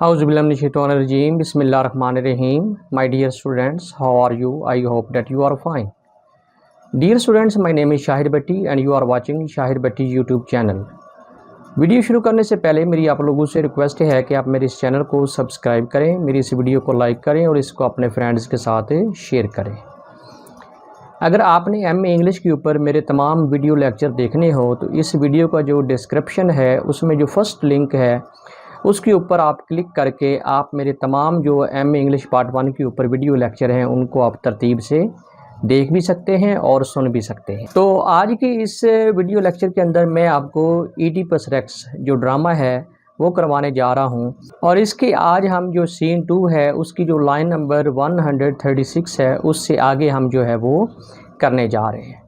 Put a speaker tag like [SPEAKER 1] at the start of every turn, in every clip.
[SPEAKER 1] Auzubillahiminash-shaytanir-rajeem. Bismillahir-rahmanir-rahim. My dear students, how are you? I hope that you are fine. Dear students, my name is Shahir Bhatti and you are watching Shahir Bhatti YouTube channel. Video शुरू करने से पहले मेरी आप लोगों से request है कि आप मेरे इस चैनल को सब्सक्राइब करें, मेरी इस वीडियो को लाइक करें और इसको अपने फ्रेंड्स के साथ शेयर करें। अगर आपने एमए इंग्लिश के ऊपर मेरे तमाम वीडियो लेक्चर देखने हो तो इस वीडियो का जो डिस्क्रिप्शन है उसमें जो फर्स्ट लिंक है उसके ऊपर आप क्लिक करके आप मेरे तमाम जो एमए इंग्लिश पार्ट 1 के ऊपर वीडियो लेक्चर हैं उनको आप तरतीब से देख भी सकते हैं और सुन भी सकते हैं। तो आज की इस वीडियो लेक्चर के अंदर मैं आपको ईडिपस रेक्स जो ड्रामा है वो करवाने जा रहा हूं और इसके आज हम जो सीन 2 है उसकी जो लाइन नंबर 136 है उससे आगे हम जो है वो करने जा रहे हैं।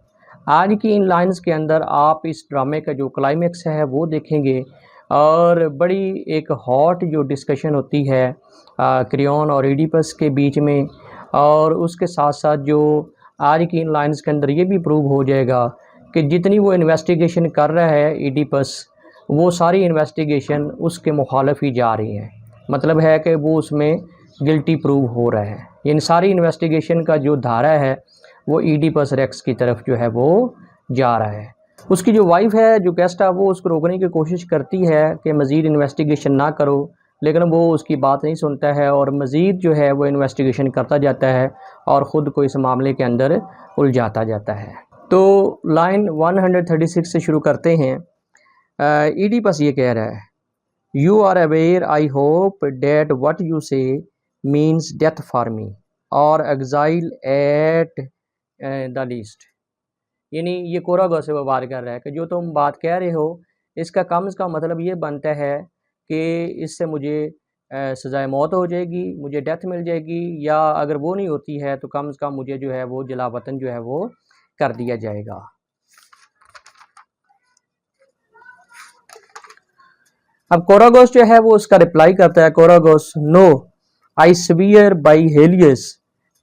[SPEAKER 1] आज की इन लाइंस के अंदर आप इस ड्रामे का जो क्लाइमेक्स है वो देखेंगे और बड़ी एक हॉट जो डिस्कशन होती है क्रियोन और ईडिपस के बीच में, और उसके साथ साथ जो आज की इन लाइंस के अंदर ये भी प्रूव हो जाएगा कि जितनी वो इन्वेस्टिगेशन कर रहा है ईडिपस वो सारी इन्वेस्टिगेशन उसके मुखालिफ ही जा रही है। मतलब है कि वो उसमें गिल्टी प्रूव हो रहा है। इन सारी इन्वेस्टिगेशन का जो धारा है वो ईडिपस रेक्स की तरफ जो है वो जा रहा है। उसकी जो वाइफ है जो गेस्ट है वो उसको रोकने की कोशिश करती है कि मज़ीद इन्वेस्टिगेशन ना करो, लेकिन वो उसकी बात नहीं सुनता है और मज़ीद जो है वो इन्वेस्टिगेशन करता जाता है और ख़ुद को इस मामले के अंदर उलझाता जाता है। तो लाइन 136 से शुरू करते हैं। ईडिपस ये कह रहा है, you are aware I hope that what you say means death for me और एग्जाइल एट द लीस्ट। यानी ये कोरागो से वो बात कर रहा है कि जो तुम बात कह रहे हो इसका कम से कम मतलब ये बनता है कि इससे मुझे सज़ाए मौत हो जाएगी, मुझे डेथ मिल जाएगी, या अगर वो नहीं होती है तो कम से कम मुझे जो है वो जला वतन जो है वो कर दिया जाएगा। अब कोरागोस जो है वो उसका रिप्लाई करता है, Choragos no I swear by Helios,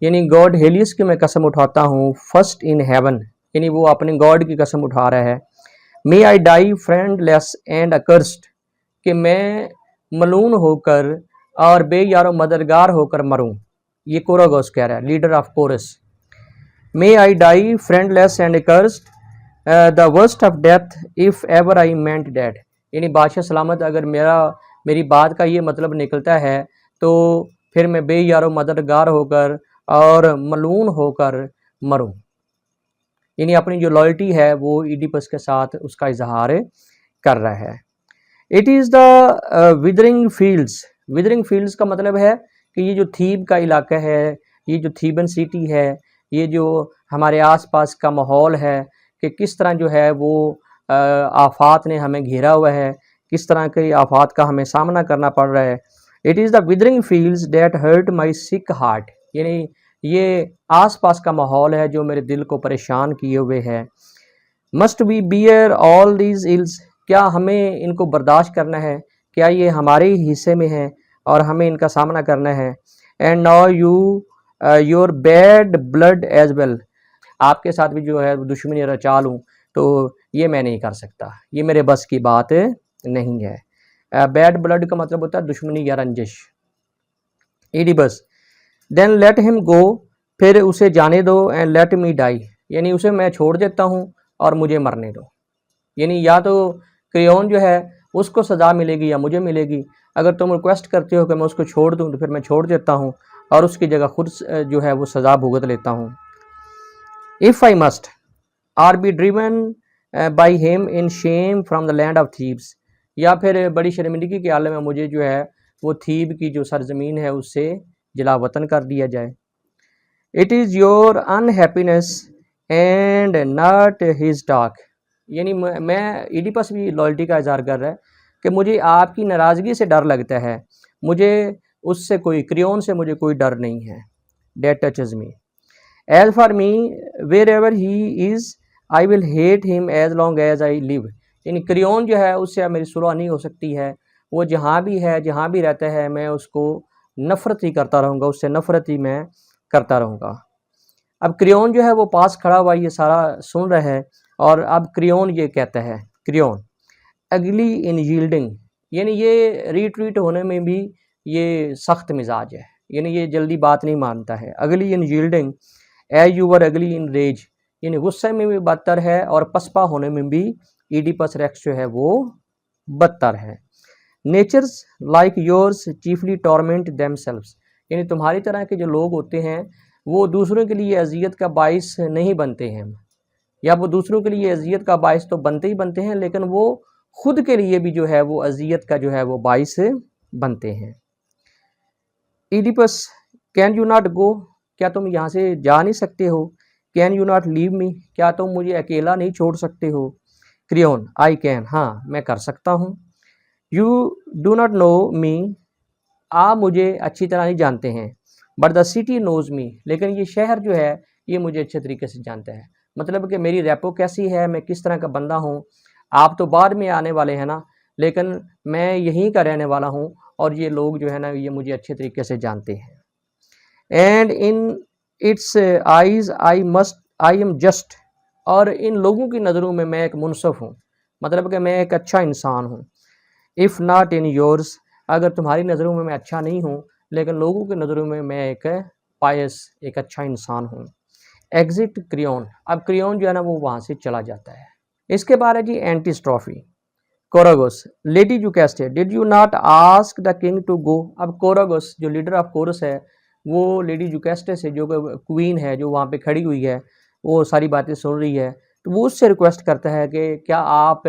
[SPEAKER 1] यानी गॉड हेलियस की मैं कसम उठाता हूँ, फर्स्ट इन हेवन, यानी वो अपने गॉड की कसम उठा रहा है। मे आई डाई फ्रेंडलेस एंड अकर्स्ड, कि मैं मलून होकर और बेयारो मददगार होकर मरूं। ये कोरागोस कह रहा है, leader of chorus. May I die friendless and accursed the worst of death if ever I meant dead, यानी बादशाह सलामत अगर मेरी बात का ये मतलब निकलता है तो फिर मैं बेयारो मददगार होकर और मलून होकर मरूं। यानी अपनी जो लॉयल्टी है वो ईडिपस के साथ उसका इजहार कर रहा है। It is the withering fields. Withering fields का मतलब है कि ये जो थीब का इलाका है, ये जो थीबन सिटी है, ये जो हमारे आसपास का माहौल है कि किस तरह जो है वो आफात ने हमें घेरा हुआ है, किस तरह के आफात का हमें सामना करना पड़ रहा है। It is the withering fields that hurt my sick heart, यानी ये आसपास का माहौल है जो मेरे दिल को परेशान किए हुए है। Must we bear all these ills, क्या हमें इनको बर्दाश्त करना है, क्या ये हमारे ही हिस्से में है और हमें इनका सामना करना है। And now you your bad blood as well, आपके साथ भी जो है दुश्मनी रचा लूँ तो ये मैं नहीं कर सकता, ये मेरे बस की बात नहीं है। बैड ब्लड का मतलब होता है दुश्मनी या रंजिश। Oedipus then let him go, फिर उसे जाने दो, एंड लेट मी डाई, यानी उसे मैं छोड़ देता हूँ और मुझे मरने दो। यानी या तो क्रियोन जो है उसको सज़ा मिलेगी या मुझे मिलेगी। अगर तुम रिक्वेस्ट करते हो कि मैं उसको छोड़ दूँ तो फिर मैं छोड़ देता हूँ और उसकी जगह खुद जो है वो सज़ा भुगत लेता हूँ। If I must R be driven by him in Shem from the land of Thebes, या फिर बड़ी शर्मिंदगी के आलम में मुझे जो है वो थीब की जो सरजमीन है उससे जला वतन कर दिया जाए। It is your unhappiness and not his talk, यानी मैं ईडिपस भी लॉयल्टी का इजहार कर रहा है कि मुझे आपकी नाराज़गी से डर लगता है, मुझे उससे कोई क्रियोन से मुझे कोई डर नहीं है। That touches me as for me wherever he is I will hate him as long as I live, यानी क्रियोन जो है उससे मेरी सुलह नहीं हो सकती है, वो जहाँ भी है जहाँ भी रहता है मैं उसको नफ़रत ही करता रहूँगा, उससे नफ़रत ही मैं करता रहूँगा। अब क्रियोन जो है वो पास खड़ा हुआ ये सारा सुन रहा है और अब क्रियोन ये कहता है, क्रियोन अगली इन यील्डिंग, यानी ये रिट्रीट होने में भी ये सख्त मिजाज है, यानी ये जल्दी बात नहीं मानता है। अगली इन यील्डिंग एज यू वर अगली इन रेज, यानी गुस्से में भी बदतर है और पसपा होने में भी ईडिपस रेक्स जो है वो बदतर है। Natures like yours chiefly torment themselves, यानी तुम्हारी तरह के जो लोग होते हैं वो दूसरों के लिए अजियत का बाइस नहीं बनते हैं, या वो दूसरों के लिए अजियत का बाइस तो बनते ही बनते हैं, लेकिन वो खुद के लिए भी जो है वो अजियत का जो है वो बाइस बनते हैं। Oedipus can you not go, क्या तुम यहाँ से जा नहीं सकते हो? Can you not leave me, क्या तुम मुझे अकेला नहीं छोड़ सकते हो? क्रियोन आई कैन, हाँ मैं कर सकता हूँ। You do not know me, आप मुझे अच्छी तरह नहीं जानते हैं। But the city knows me, लेकिन ये शहर जो है ये मुझे अच्छे तरीके से जानता है। मतलब कि मेरी रेपो कैसी है, मैं किस तरह का बंदा हूँ, आप तो बाद में आने वाले हैं ना, लेकिन मैं यहीं का रहने वाला हूँ और ये लोग जो है ना ये मुझे अच्छे तरीके से जानते हैं। And in its eyes I am just, और इन लोगों की नज़रों में मैं एक मुनसफ हूँ, मतलब कि मैं एक अच्छा इंसान हूँ। इफ़ नॉट इन योर्स, अगर तुम्हारी नज़रों में मैं अच्छा नहीं हूँ, लेकिन लोगों की नज़रों में मैं एक पायस, एक अच्छा इंसान हूँ। एग्जिट क्रियोन, अब क्रियोन जो है ना वो वहाँ से चला जाता है। इसके बाद है जी antistrophe. Choragos, lady Iocaste did you not ask the king to go. अब कोरागोस जो लीडर ऑफ कोरस है वो लेडी यूकेस्टे से, जो क्वीन है जो वहाँ पे खड़ी हुई है, वो सारी बातें सुन रही है, तो वो उससे रिक्वेस्ट करता है कि क्या आप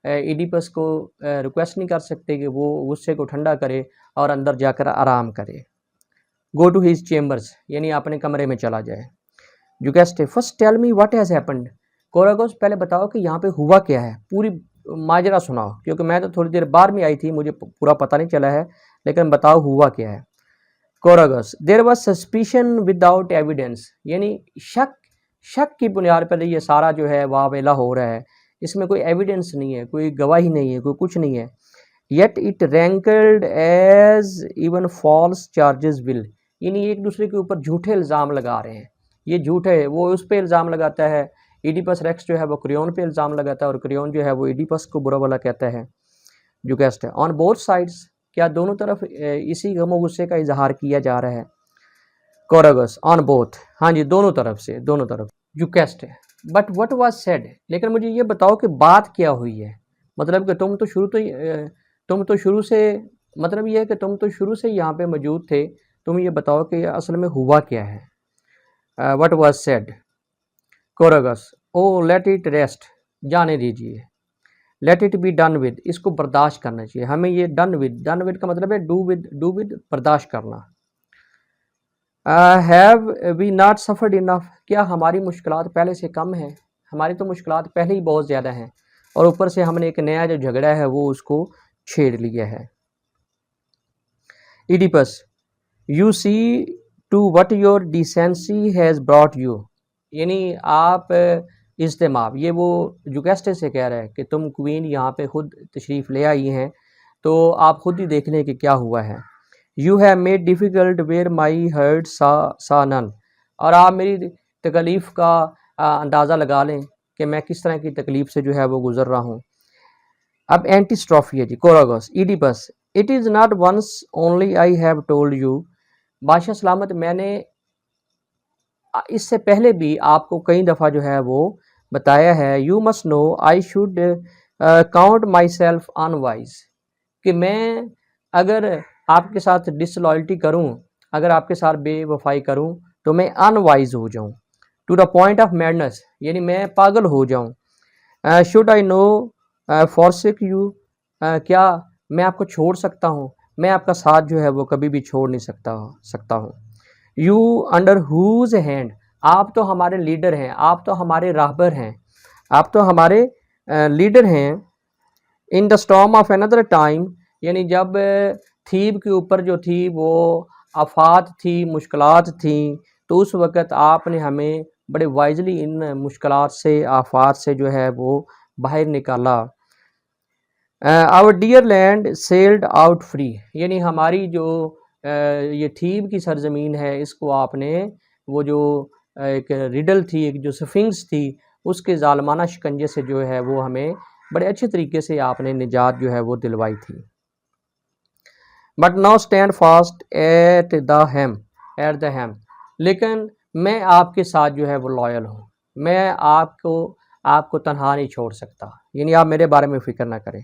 [SPEAKER 1] इडिपस को रिक्वेस्ट नहीं कर सकते कि वो गुस्से को ठंडा करे और अंदर जाकर आराम करे। गो टू हिज चेम्बर्स, यानी अपने कमरे में चला जाए। Iocaste first tell me what has happened. Choragos पहले बताओ कि यहाँ पे हुआ क्या है, पूरी माजरा सुनाओ, क्योंकि मैं तो थोड़ी देर बाद में आई थी, मुझे पूरा पता नहीं चला है, लेकिन बताओ हुआ क्या है। Choragos, there was suspicion without evidence, यानी शक की बुनियाद पर ये सारा जो है वावेला हो रहा है, इसमें कोई एविडेंस नहीं है, कोई गवाही नहीं है, कोई कुछ नहीं है। Yet it rankled as even false charges will, यानी एक दूसरे के ऊपर झूठे इल्ज़ाम लगा रहे हैं। ये झूठ है, वो उस पर इल्ज़ाम लगाता है, ईडिपस रेक्स जो है वो क्रियोन पे इल्ज़ाम लगाता है और क्रियोन जो है वो ईडिपस को बुरा भला कहता है। यूकेस्ट, ऑन बोथ साइड्स, क्या दोनों तरफ इसी गमो गुस्से का इजहार किया जा रहा है। कोरागस, ऑन बोथ, हाँ जी दोनों तरफ से, दोनों तरफ। यूकेस्ट, बट व्हाट वाज सेड, लेकिन मुझे ये बताओ कि बात क्या हुई है। मतलब कि तुम तो शुरू से, मतलब ये है कि तुम तो शुरू से यहाँ पे मौजूद थे, तुम ये बताओ कि असल में हुआ क्या है। What was said. Choragos, O let it rest, जाने दीजिए। Let it be done with, इसको बर्दाश्त करना चाहिए हमें। ये डन विद का मतलब है डू विद बर्दाश्त करना। Have we not suffered enough, क्या हमारी मुश्किलात पहले से कम है? हमारी तो मुश्किलात पहले ही बहुत ज़्यादा हैं और ऊपर से हमने एक नया जो झगड़ा है वो उसको छेड़ लिया है। Oedipus, you see to what your decency has brought you, यानी आप इज्तिमाब, ये वो जुगेस्टे से कह रहा है कि तुम क्वीन यहाँ पे खुद तशरीफ़ ले आई हैं, तो आप खुद ही देख लें कि क्या हुआ है। You have made difficult where my heart saw none, और आप मेरी तकलीफ़ का अंदाज़ा लगा लें कि मैं किस तरह की तकलीफ़ से जो है वो गुज़र रहा हूँ। अब एंटीस्ट्रॉफी है जी। Choragos, Oedipus, it is not once only I have told you, बादशाह सलामत मैंने इससे पहले भी आपको कई दफ़ा जो है वो बताया है। You must know I should count my self unwise, कि मैं अगर आपके साथ डिसलॉयल्टी करूं, अगर आपके साथ बेवफाई करूं, तो मैं अनवाइज हो जाऊं। To the point of madness, यानी मैं पागल हो जाऊं। Should I no forsake you, क्या मैं आपको छोड़ सकता हूं? मैं आपका साथ जो है वो कभी भी छोड़ नहीं सकता हूँ। यू अंडर हुज हैंड, आप तो हमारे लीडर हैं, आप तो हमारे राहबर हैं, आप तो हमारे लीडर हैं। In the storm of another time, यानी जब थीब के ऊपर जो थी वो आफात थी, मुश्किलात थी, तो उस वक़्त आपने हमें बड़े वाइजली इन मुश्किलात से, आफात से जो है वो बाहर निकाला। Our dear land sold out free, यानी हमारी जो ये थीब की सरजमीन है इसको आपने, वो जो एक रिडल थी, एक जो स्फिंक्स थी, उसके जालमाना शिकंजे से जो है वो हमें बड़े अच्छे तरीके से आपने निजात जो है वो दिलवाई थी। But now stand fast at the helm, लेकिन मैं आपके साथ जो है वो लॉयल हूँ, मैं आपको तनहा नहीं छोड़ सकता, यानी आप मेरे बारे में फिक्र ना करें।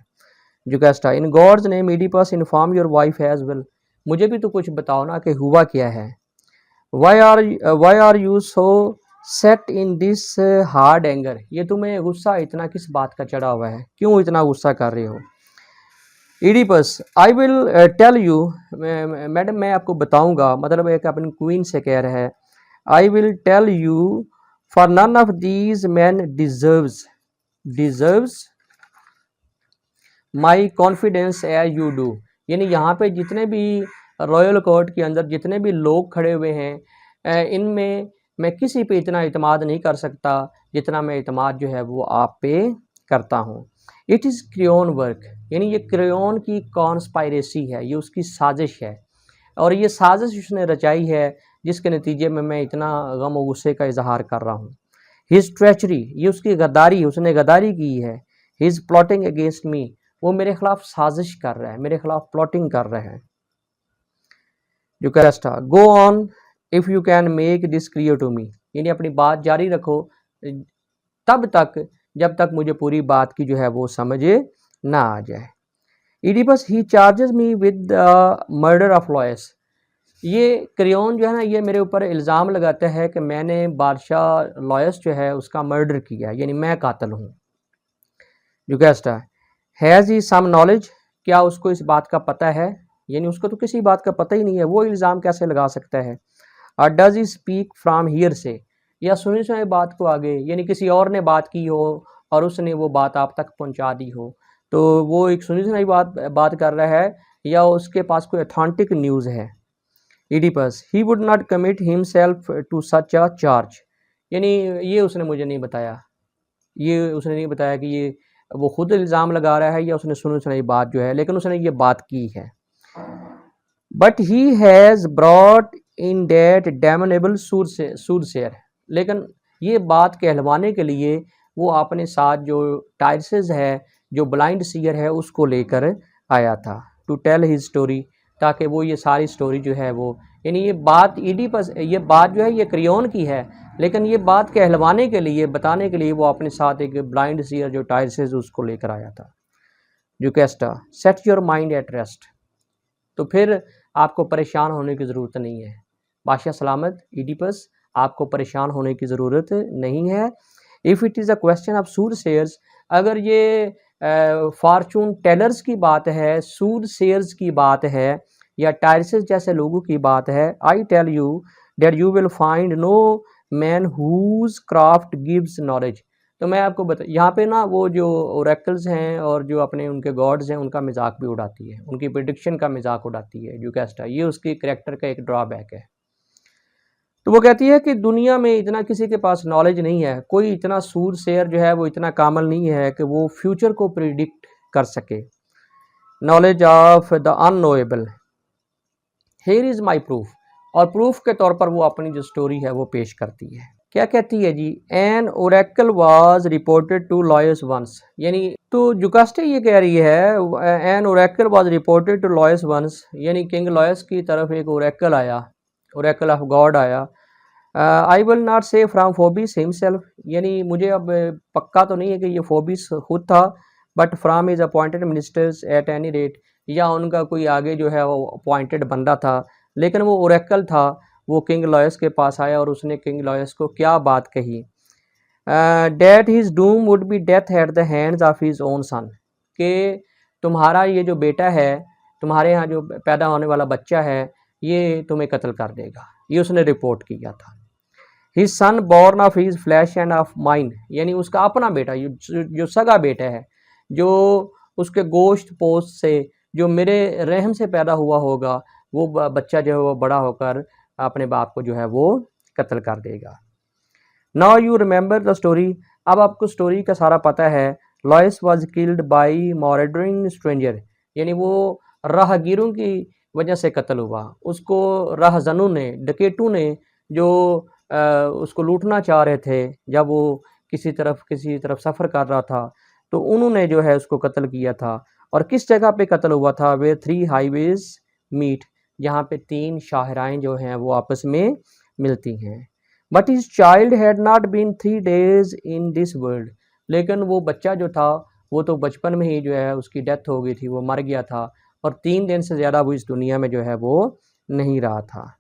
[SPEAKER 1] Iocaste, in God's name Oedipus inform your wife as well, मुझे भी तो कुछ बताओ ना कि हुआ क्या है। Why are you so set in this hard anger, ये तुम्हें गुस्सा इतना किस बात का चढ़ा हुआ है, क्यों इतना गुस्सा कर रहे हो। Oedipus, I will tell you, madam मैं आपको बताऊंगा, मतलब एक अपनी क्वीन से कह रहा है, I will tell you for none of these man deserves my confidence as you do, यानी यहाँ पे जितने भी रॉयल कोर्ट के अंदर जितने भी लोग खड़े हुए हैं, इनमें मैं किसी पे इतना इतमाद नहीं कर सकता जितना मैं इतमाद जो है वो आप पे करता हूँ। इट इज़ क्रेयोन वर्क, यानी ये क्रेयोन की कॉन्स्पायरेसी है, ये उसकी साजिश है, और ये साजिश उसने रचाई है जिसके नतीजे में मैं इतना गम और गुस्से का इजहार कर रहा हूँ। हिज ट्रेचरी, ये उसकी गद्दारी, उसने गद्दारी की है। हिज प्लॉटिंग अगेंस्ट मी, वो मेरे खिलाफ साजिश कर रहा है, मेरे खिलाफ प्लॉटिंग कर रहा है। Iocaste, go on if you can make this clear to me, यानी अपनी बात जारी रखो तब तक जब तक मुझे पूरी बात की जो है वो समझ ना आ जाए। Oedipus, he charges me with murder of Laios, ये क्रेयोन जो है ना ये मेरे ऊपर इल्ज़ाम लगाता है कि मैंने बादशाह लॉयस जो है उसका मर्डर किया, यानी मैं कातिल हूँ। यूकेस्टा, हैज़ ही सम नॉलेज, क्या उसको इस बात का पता है, यानी उसको तो किसी बात का पता ही नहीं है, वो इल्ज़ाम कैसे लगा सकता है। और does he speak from here से, या सुनी सुनी बात को आगे, यानी किसी और ने बात की हो और उसने वो बात आप तक पहुंचा दी हो, तो वो एक सुनी सुनाई बात कर रहा है या उसके पास कोई अथेंटिक न्यूज़ है। Oedipus, he would not commit himself to such a charge, यानी ये उसने मुझे नहीं बताया, ये उसने नहीं बताया कि ये वो खुद इल्ज़ाम लगा रहा है या उसने सुनी सुनाई बात जो है, लेकिन उसने ये बात की है। But he has brought in that damnable soothsayer, लेकिन ये बात कहलवाने के लिए वो अपने साथ जो टाइरसेस है, जो ब्लाइंड सीयर है, उसको लेकर आया था, टू टेल हिज स्टोरी, ताकि वो ये सारी स्टोरी जो है वो, यानी ये बात ईडिपस, ये बात जो है ये क्रेयोन की है, लेकिन ये बात कहलवाने के लिए, बताने के लिए वो अपने साथ एक ब्लाइंड सीयर जो टाइरसेस उसको लेकर आया था। Iocaste, set your mind at rest, तो फिर आपको परेशान होने की ज़रूरत नहीं है। बादशाह सलामत, ईडिपस, आपको परेशान होने की ज़रूरत नहीं है। If it is a question of Sood shares, अगर ये फॉर्चून टेलर्स की बात है, सूद शेयर्स की बात है, या टायरसेस जैसे लोगों की बात है, I tell you that you will find no man whose craft gives knowledge, तो मैं आपको बता, यहाँ पे ना वो जो ओरेकल्स हैं और जो अपने उनके गॉड्स हैं उनका मजाक भी उड़ाती है, उनकी प्रिडिक्शन का मजाक उड़ाती है यूकेस्टा, ये उसकी करेक्टर का एक ड्रॉबैक है। तो वो कहती है कि दुनिया में इतना किसी के पास नॉलेज नहीं है, कोई इतना सूर शेयर जो है वो इतना कामल नहीं है कि वो फ्यूचर को प्रिडिक्ट कर सके। Knowledge of the unknowable, here is my proof, और प्रूफ के तौर पर वो अपनी जो स्टोरी है वो पेश करती है। क्या कहती है जी, an oracle was reported to Laios once, यानी तो जुकास्टे ये कह रही है an oracle was reported to Laios once, यानी किंग लॉयस की तरफ एक ओरेकल आया, ओरेकल ऑफ गॉड आया। I will not say from Phoebus himself, यानी मुझे अब पक्का तो नहीं है कि ये फोबिस खुद था, but from is appointed ministers at any rate, या उनका कोई आगे जो है वो अपॉइंटेड बंदा था, लेकिन वो ओरेकल था, वो किंग लॉयस के पास आया और उसने किंग लॉयस को क्या बात कही, that his doom would be death at the hands of his own son, कि तुम्हारा ये जो बेटा है, तुम्हारे यहाँ जो पैदा होने वाला बच्चा है, ये तुम्हें कत्ल कर देगा, ये उसने रिपोर्ट किया था। His son born of his flash end of mind, यानी उसका अपना बेटा, जो सगा बेटा है, जो उसके गोश्त पोस्ट से, जो मेरे रहम से पैदा हुआ होगा, वो बच्चा जो है वो बड़ा होकर अपने बाप को जो है वो कत्ल कर देगा। Now you remember the story, अब आपको स्टोरी का सारा पता है। लॉयस वॉज किल्ड बाई मॉर्डरिंग स्ट्रेंजर, यानी वो राहगीरों की वजह से कत्ल हुआ, उसको राहजनों ने, डकेटू ने, जो उसको लूटना चाह रहे थे, जब वो किसी तरफ सफ़र कर रहा था, तो उन्होंने जो है उसको कत्ल किया था। और किस जगह पे कत्ल हुआ था, वे 3 हाईवेज मीट, जहाँ पे 3 शाहराएँ जो हैं वो आपस में मिलती हैं। But his child had not been 3 days in this world, लेकिन वो बच्चा जो था वो तो बचपन में ही जो है उसकी डेथ हो गई थी, वो मर गया था और 3 दिन से ज़्यादा वो इस दुनिया में जो है वो नहीं रहा था।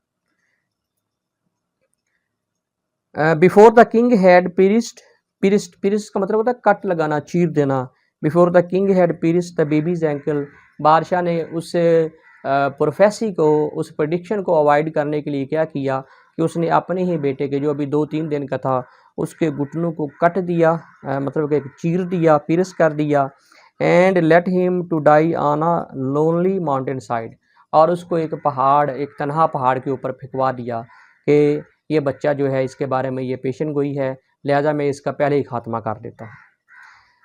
[SPEAKER 1] Before the king had pierced का मतलब होता है कट लगाना, चीर देना। Before the king had pierced the baby's ankle, बादशाह ने उस प्रोफेसी को, उस प्रेडिक्शन को अवॉइड करने के लिए क्या किया कि उसने अपने ही बेटे के, जो अभी 2-3 दिन का था, उसके घुटनों को कट दिया, मतलब कि चीर दिया, पिरस कर दिया। And let him to die on a lonely mountain side, और उसको एक पहाड़, एक तनहा पहाड़ के ऊपर फेंकवा दिया कि ये बच्चा जो है इसके बारे में ये पेशन गोई है, लिहाजा मैं इसका पहले ही खात्मा कर देता हूँ।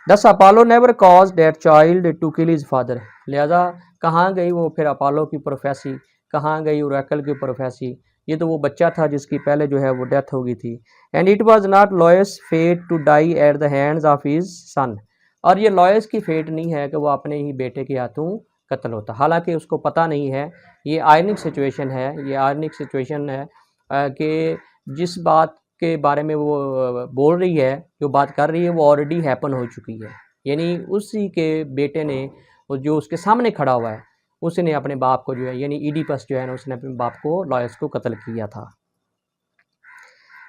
[SPEAKER 1] Thus Apollo never cause that child to kill his father, लिहाजा कहाँ गई वो फिर अपोलो की प्रोफेसी, कहाँ गई ओरेकल की प्रोफेसी, ये तो वो बच्चा था जिसकी पहले जो है वो डेथ हो गई थी। And it was not Laios fate to die at the hands of his son, और ये लॉयस की फेट नहीं है कि वो अपने ही बेटे के हाथों कत्ल होता, हालांकि उसको पता नहीं है, ये आयरनिक सिचुएशन है, ये आयरनिक सिचुएशन है कि जिस बात के बारे में वो बोल रही है, जो बात कर रही है, वो ऑलरेडी हैपन हो चुकी है। यानी उसी के बेटे ने, जो उसके सामने खड़ा हुआ है, उसने अपने बाप को जो है, यानी ईडीपस जो है ना, उसने अपने बाप को, लॉयस को कत्ल किया था।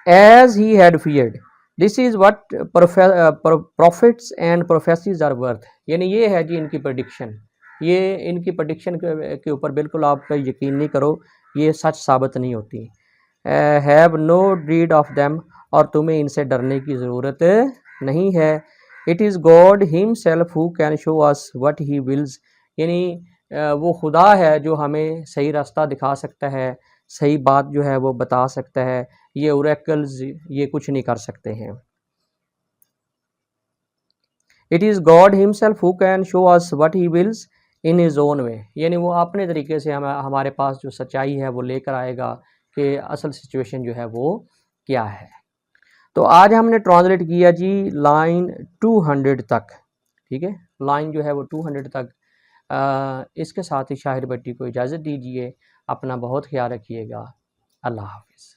[SPEAKER 1] As he had feared, this is what prophets and prophecies are worth, यानी ये है जी इनकी प्रडिक्शन, ये इनकी प्रडिक्शन के ऊपर बिल्कुल आप यकीन नहीं करो, ये सच साबित नहीं होती। Have no dread of them, और तुम्हें इनसे डरने की ज़रूरत नहीं है। It is God himself who can show us what he wills, यानी वो खुदा है जो हमें सही रास्ता दिखा सकता है, सही बात जो है वो बता सकता है, ये ओरेकल्स ये कुछ नहीं कर सकते हैं। It is God himself who can show us what he wills in his own way, यानी वो अपने तरीके से हमारे पास जो सच्चाई है वो लेकर आएगा कि असल सिचुएशन जो है वो क्या है। तो आज हमने ट्रांसलेट किया जी लाइन 200 तक, ठीक है, लाइन जो है वो 200 तक। इसके साथ ही शाहिर भट्टी को इजाज़त दीजिए, अपना बहुत ख्याल रखिएगा, अल्लाह हाफिज़।